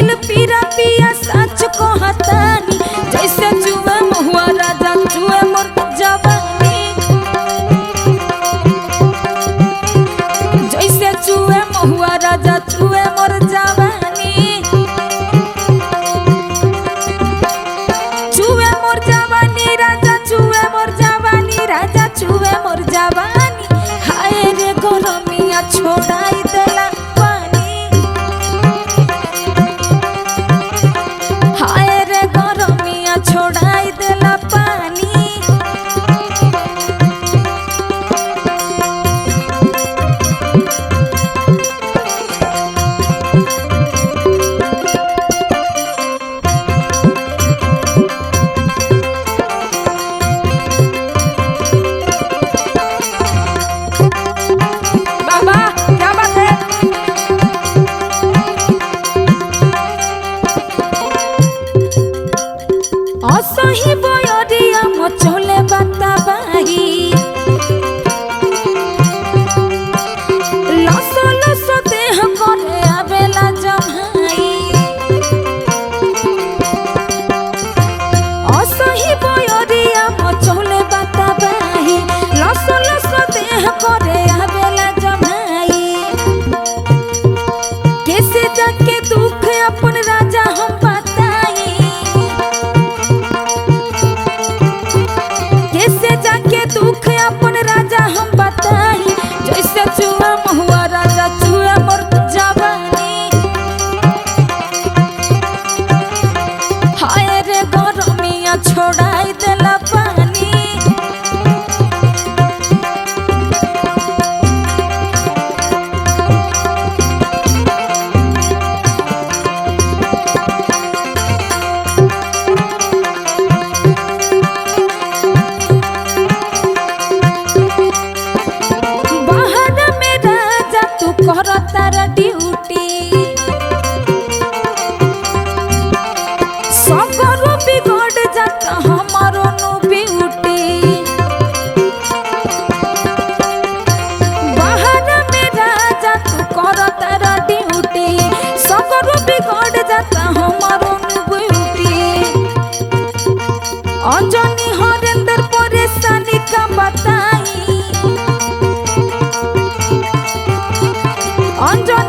भइल पीरा पिया सच कहतानी जैसे चुए महुआ राजा चुए मोर जवानी जैसे चुए महुआ राजा चुए मोर जवानी चुए मोर जवानी राजा चुए मोर जवानी राजा चुए मोर जवानी हाय रे गरमिया छोड़ाई देला छोड़ाई देला पानी बाबा क्या बात है असही बयरिया मचले बाताबाही लस लस देह करे आवेला जमाई असही बयरिया मचले बाताबाही लस लस देह करे आवेला जमाई कैसे जाके दुख अपन राजा हम जाके दुख अपन राजा हम बताई जैसे चुआ महुआ राजा चुआ मोर जवानी हाय रे गरमिया छोड़ाई देला पानी तारा ड्यूटी सगरो बिगड़ जाता हमारो नो ब्यूटी बाहर में राजा तू कर तारा ड्यूटी सगरो बिगड़ जाता हमारो नो ब्यूटी अंजनी हरेंद्र परेशानी का बताई अंजनी